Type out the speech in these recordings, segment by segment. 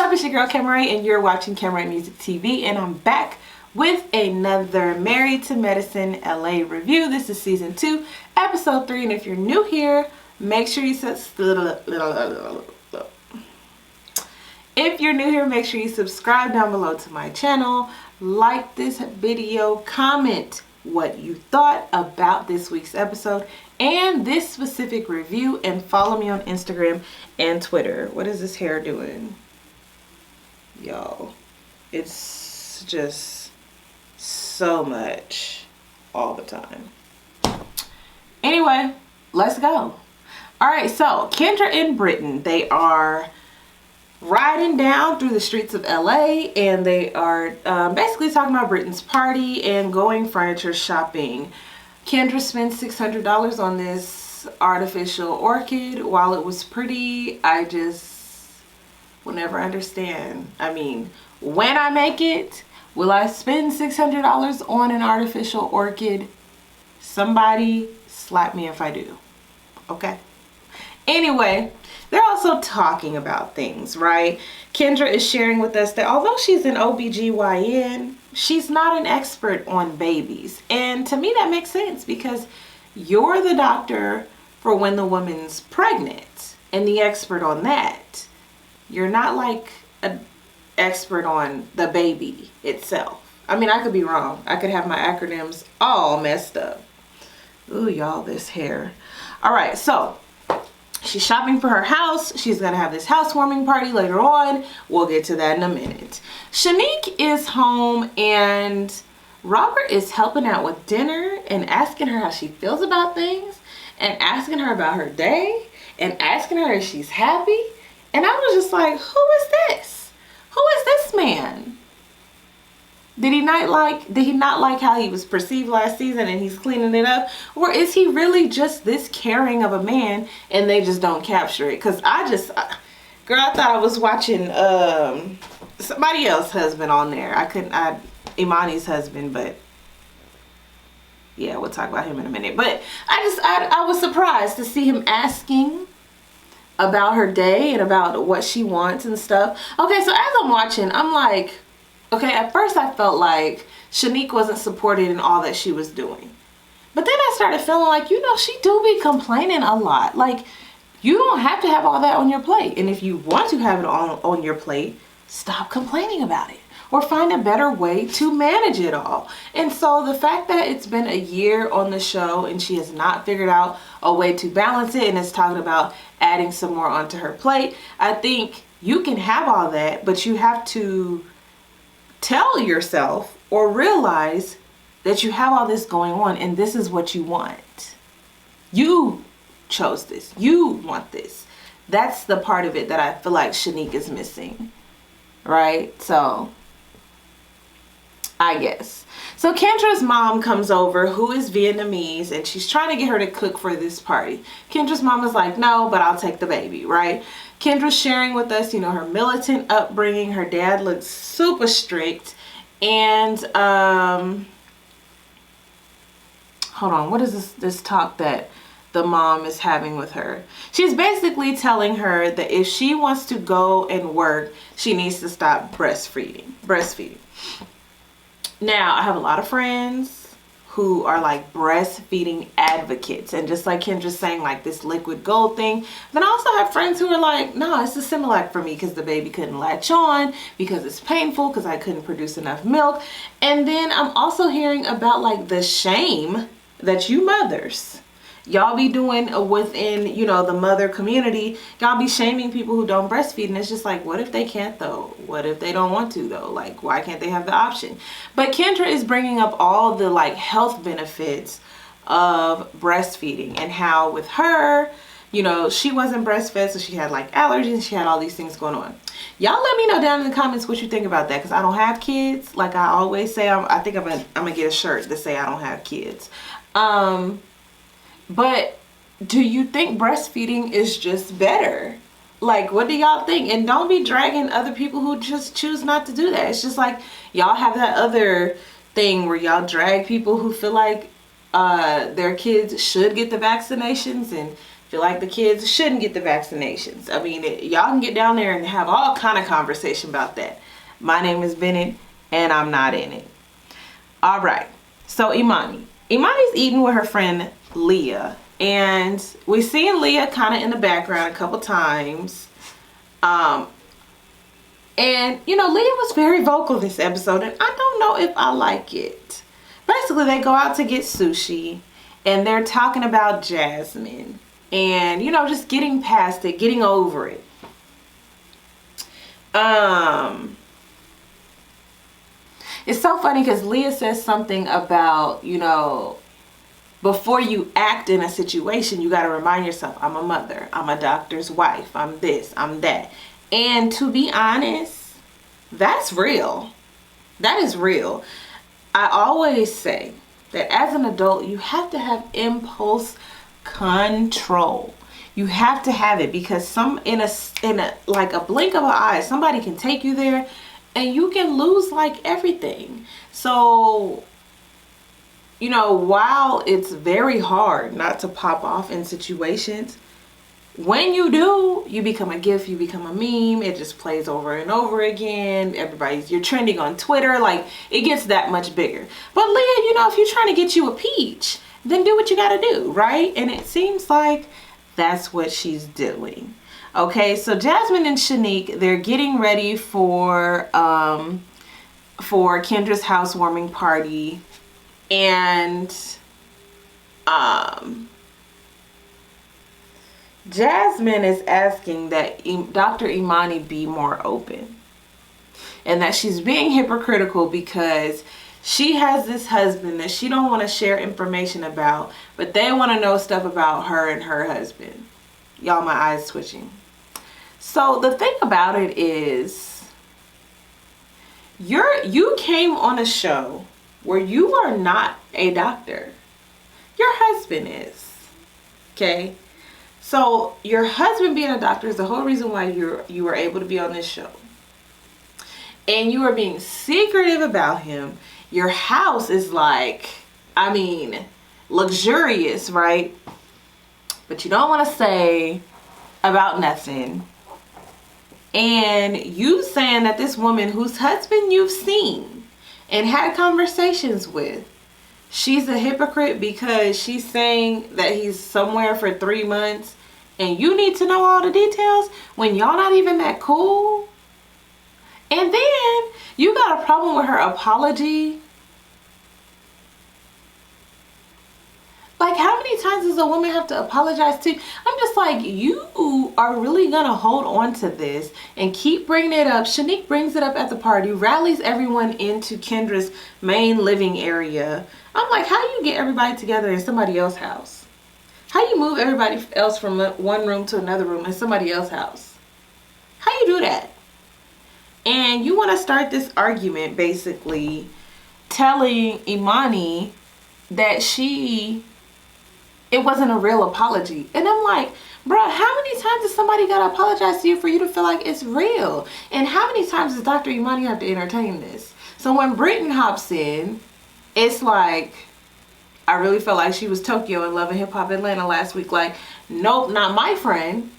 up? It's your girl Camry, and you're watching Camry Music TV, and I'm back with another Married to Medicine LA review. This is season 2, episode 3, and if you're new here, make sure you subscribe down below to my channel, like this video, comment what you thought about this week's episode and this specific review, and follow me on Instagram and Twitter. What is this hair doing? Y'all, it's just so much all the time. Anyway, let's go. All right, so Kendra and Britton, they are riding down through the streets of LA, and they are basically talking about Britton's party and going furniture shopping. Kendra spent $600 on this artificial orchid. While it was pretty, I just will never understand. I mean, when I make it, will I spend $600 on an artificial orchid? Somebody slap me if I do. Okay. Anyway, they're also talking about things, right? Kendra is sharing with us that although she's an OBGYN, she's not an expert on babies. And to me that makes sense, because you're the doctor for when the woman's pregnant and the expert on that. You're not like an expert on the baby itself. I mean, I could be wrong. I could have my acronyms all messed up. Ooh, y'all, this hair. All right, so she's shopping for her house. She's gonna have this housewarming party later on. We'll get to that in a minute. Shanique is home, and Robert is helping out with dinner and asking her how she feels about things, and asking her about her day, and asking her if she's happy. And I was just like, who is this? Who is this man? Did he not like how he was perceived last season and he's cleaning it up? Or is he really just this caring of a man and they just don't capture it? Because girl, I thought I was watching somebody else's husband on there. Imani's husband, but yeah, we'll talk about him in a minute. But I was surprised to see him asking about her day and about what she wants and stuff. Okay, so as I'm watching, I'm like, okay, at first I felt like Shanique wasn't supported in all that she was doing. But then I started feeling like, you know, she do be complaining a lot. Like, you don't have to have all that on your plate. And if you want to have it on your plate, stop complaining about it. Or find a better way to manage it all. And so the fact that it's been a year on the show and she has not figured out a way to balance it and is talking about adding some more onto her plate, I think you can have all that, but you have to tell yourself or realize that you have all this going on and this is what you want. You chose this. You want this. That's the part of it that I feel like Shanique is missing. Right? So, I guess. So Kendra's mom comes over, who is Vietnamese, and she's trying to get her to cook for this party. Kendra's mom is like, no, but I'll take the baby, right? Kendra's sharing with us, you know, her militant upbringing. Her dad looks super strict. And, hold on, what is this talk that the mom is having with her? She's basically telling her that if she wants to go and work, she needs to stop breastfeeding. Now, I have a lot of friends who are like breastfeeding advocates, and just like Kendra's saying, like this liquid gold thing. Then I also have friends who are like, no, it's a Similac for me because the baby couldn't latch on, because it's painful, because I couldn't produce enough milk. And then I'm also hearing about like the shame that you mothers, y'all be doing within, you know, the mother community. Y'all be shaming people who don't breastfeed, and it's just like, what if they can't though? What if they don't want to though? Like, why can't they have the option? But Kendra is bringing up all the like health benefits of breastfeeding, and how with her, you know, she wasn't breastfed, so she had like allergies, she had all these things going on. Y'all let me know down in the comments what you think about that, because I don't have kids. Like I always say, I think I'm gonna get a shirt to say I don't have kids. But do you think breastfeeding is just better? Like, what do y'all think? And don't be dragging other people who just choose not to do that. It's just like y'all have that other thing where y'all drag people who feel like their kids should get the vaccinations, and feel like the kids shouldn't get the vaccinations. I mean, y'all can get down there and have all kind of conversation about that. My name is Bennett, and I'm not in it. All right. So Imani's eating with her friend Leah, and we seen Leah kind of in the background a couple times. And you know, Leah was very vocal this episode, and I don't know if I like it. Basically, they go out to get sushi, and they're talking about Jasmine, and you know, just getting past it, getting over it. It's so funny because Leah says something about, you know, before you act in a situation, you got to remind yourself, I'm a mother, I'm a doctor's wife, I'm this, I'm that. And to be honest, that's real. That is real. I always say that as an adult, you have to have impulse control. You have to have it, because in a like a blink of an eye, somebody can take you there and you can lose like everything. So, you know, while it's very hard not to pop off in situations, when you do, you become a gif, you become a meme. It just plays over and over again. You're trending on Twitter. Like, it gets that much bigger. But Leah, you know, if you're trying to get you a peach, then do what you got to do, right? And it seems like that's what she's doing. Okay, so Jasmine and Shanique, they're getting ready for Kendra's housewarming party, and Jasmine is asking that Dr. Imani be more open, and that she's being hypocritical because she has this husband that she don't want to share information about, but they want to know stuff about her and her husband. Y'all, my eyes twitching. So the thing about it is, you came on a show where you are not a doctor. Your husband is. Okay? So your husband being a doctor is the whole reason why you were able to be on this show. And you are being secretive about him. Your house is like, I mean, luxurious, right? But you don't want to say about nothing. And you saying that this woman whose husband you've seen and had conversations with, she's a hypocrite because she's saying that he's somewhere for 3 months, and you need to know all the details when y'all not even that cool. And then you got a problem with her apology. Like, how many times does a woman have to apologize to you? I'm just like, you are really gonna hold on to this and keep bringing it up. Shanique brings it up at the party, rallies everyone into Kendra's main living area. I'm like, how do you get everybody together in somebody else's house? How do you move everybody else from one room to another room in somebody else's house? How you do that? And you want to start this argument basically telling Imani that it wasn't a real apology. And I'm like, bruh, how many times does somebody gotta apologize to you for you to feel like it's real? And how many times does Dr. Imani have to entertain this? So when Britton hops in, it's like, I really felt like she was Tokyo in Love and Hip Hop Atlanta last week. Like, nope, not my friend.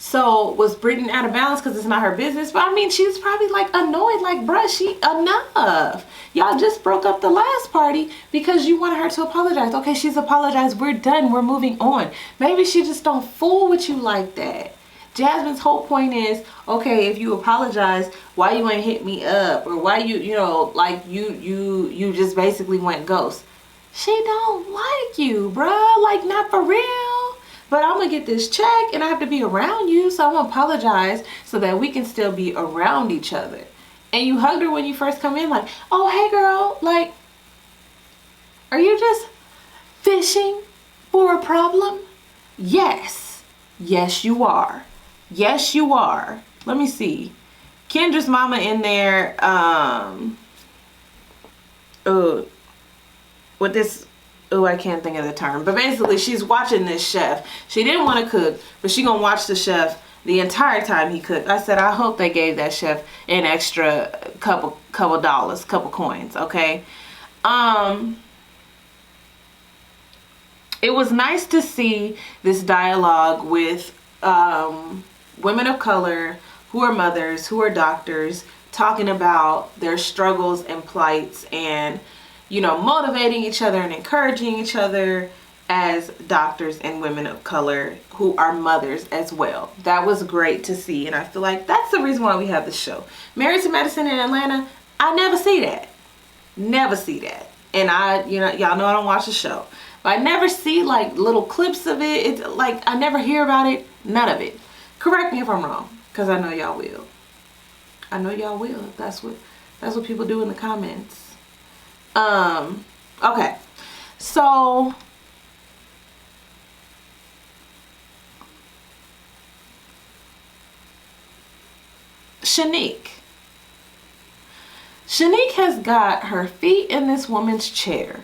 So was Britton out of balance because it's not her business? But I mean, she was probably like annoyed, like, bruh, enough. Y'all just broke up the last party because you wanted her to apologize. Okay, she's apologized. We're done. We're moving on. Maybe she just don't fool with you like that. Jasmine's whole point is, okay, if you apologize, why you ain't hit me up? Or why you know, like you just basically went ghost. She don't like you, bruh. Like, not for real. But I'm gonna get this check and I have to be around you, so I'm gonna apologize so that we can still be around each other. And you hugged her when you first come in, like, oh, hey girl, like, are you just fishing for a problem? Yes. Yes, you are. Yes, you are. Let me see. Kendra's mama in there, with this, I can't think of the term, but basically she's watching this chef. She didn't want to cook, but she gonna watch the chef the entire time he cooked. I said, I hope they gave that chef an extra couple dollars, couple coins, okay? it was nice to see this dialogue with women of color who are mothers, who are doctors, talking about their struggles and plights, and motivating each other and encouraging each other as doctors and women of color who are mothers as well. That was great to see, and I feel like that's the reason why we have this show. Married to Medicine in Atlanta, I never see that. Never see that. And y'all know I don't watch the show, but I never see like little clips of it. It's like I never hear about it. None of it. Correct me if I'm wrong, because I know y'all will. I know y'all will. That's what people do in the comments. Okay. So Shanique has got her feet in this woman's chair.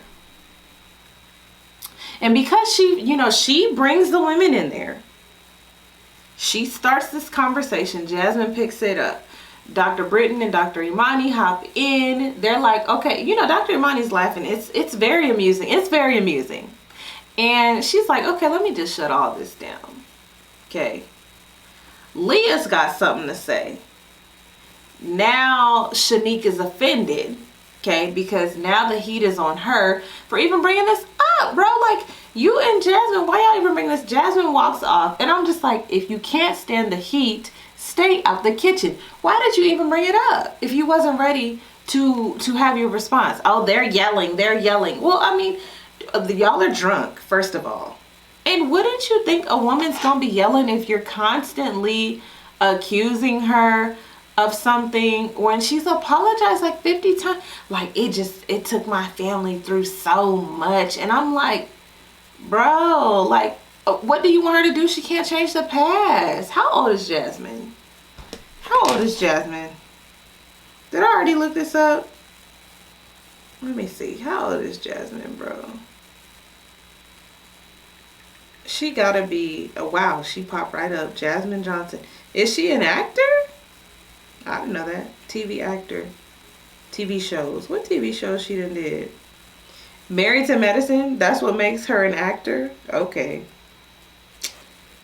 And because she brings the women in there, she starts this conversation. Jasmine picks it up. Dr. Britton and Dr. Imani hop in. They're like, okay, Dr. Imani's laughing. It's very amusing. It's very amusing. And she's like, okay, let me just shut all this down. Okay. Leah's got something to say. Now Shanique is offended, okay, because now the heat is on her for even bringing this up, bro. Like, you and Jasmine, why y'all even bring this? Jasmine walks off, and I'm just like, if you can't stand the heat, stay out the kitchen. Why did you even bring it up if you wasn't ready to have your response? Oh, they're yelling. Well, I mean, y'all are drunk, first of all. And wouldn't you think a woman's gonna be yelling if you're constantly accusing her of something when she's apologized like 50 times? Like, it took my family through so much. And I'm like, bro, like, what do you want her to do? She can't change the past. How old is Jasmine? Did I already look this up? Let me see. How old is Jasmine, bro? She gotta be, oh wow, she popped right up. Jasmine Johnson. Is she an actor? I didn't know that. TV actor. TV shows. What TV shows she done did? Married to Medicine? That's what makes her an actor? Okay.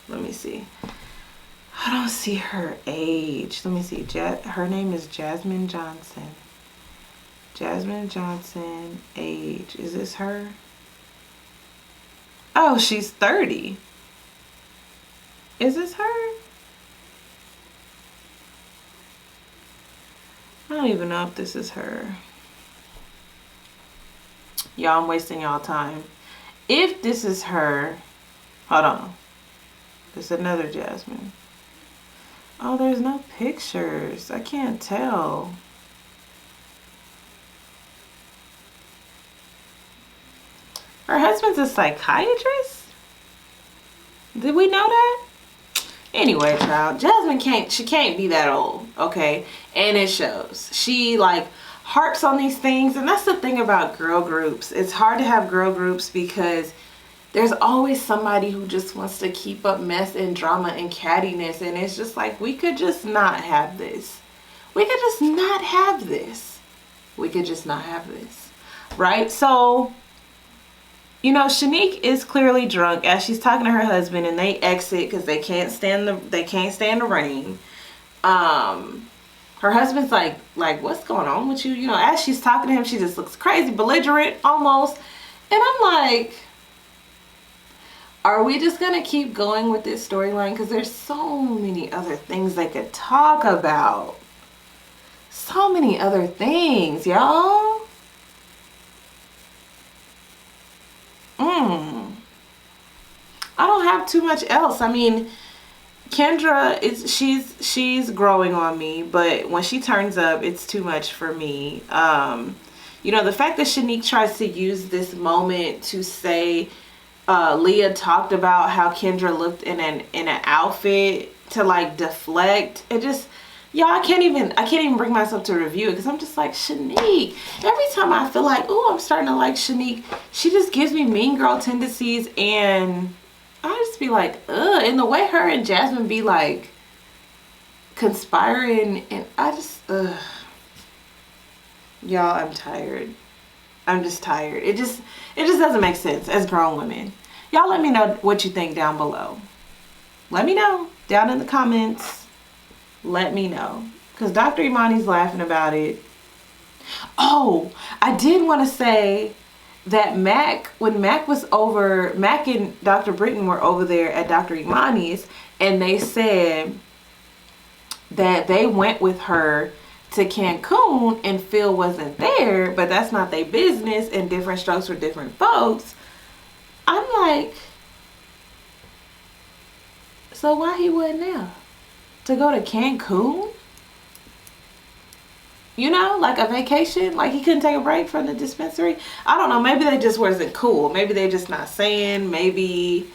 Let me see. I don't see her age. Let me see. Her name is Jasmine Johnson. Jasmine Johnson, age. Is this her? Oh, she's 30. Is this her? I don't even know if this is her. Y'all, I'm wasting y'all time. If this is her, hold on. There's another Jasmine. Oh, there's no pictures. I can't tell. Her husband's a psychiatrist? Did we know that? Anyway, child, Jasmine can't be that old, okay? And it shows. She like harps on these things, and that's the thing about girl groups. It's hard to have girl groups because there's always somebody who just wants to keep up mess and drama and cattiness, and it's just like, we could just not have this. We could just not have this. We could just not have this, right? So, Shanique is clearly drunk as she's talking to her husband, and they exit because they can't stand the rain. Her husband's like, what's going on with you? As she's talking to him, she just looks crazy, belligerent almost. And I'm like, are we just gonna keep going with this storyline? Because there's so many other things they could talk about. So many other things, y'all. I don't have too much else. I mean, Kendra, she's growing on me, but when she turns up, it's too much for me. The fact that Shanique tries to use this moment to say Leah talked about how Kendra looked in an outfit to like deflect. It just, y'all, I can't even bring myself to review it because I'm just like, Shanique. Every time I feel like, oh, I'm starting to like Shanique, she just gives me mean girl tendencies, and I just be like, ugh. And the way her and Jasmine be like conspiring, and I just, ugh. Y'all, I'm tired. I'm just tired. It just doesn't make sense as grown women. Y'all let me know what you think down below. Let me know down in the comments. Let me know. Because Dr. Imani's laughing about it. Oh, I did want to say that when Mac and Dr. Britton were over there at Dr. Imani's, and they said that they went with her to Cancun and Phil wasn't there, but that's not their business and different strokes for different folks. I'm like, so why he wasn't there? To go to Cancun? You know, like a vacation? Like he couldn't take a break from the dispensary? I don't know. Maybe they just wasn't cool. Maybe they just not saying. Maybe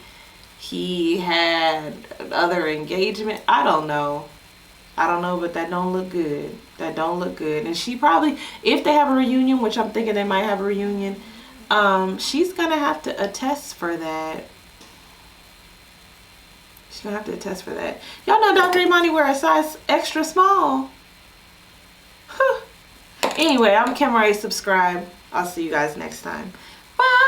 he had other engagement. I don't know. But that don't look good. That don't look good. And she probably, if they have a reunion, which I'm thinking they might have a reunion, she's going to have to attest for that. She's going to have to attest for that. Y'all know Dr. Imani wear a size extra small. Huh. Anyway, I'm Kim Ray. Subscribe. I'll see you guys next time. Bye.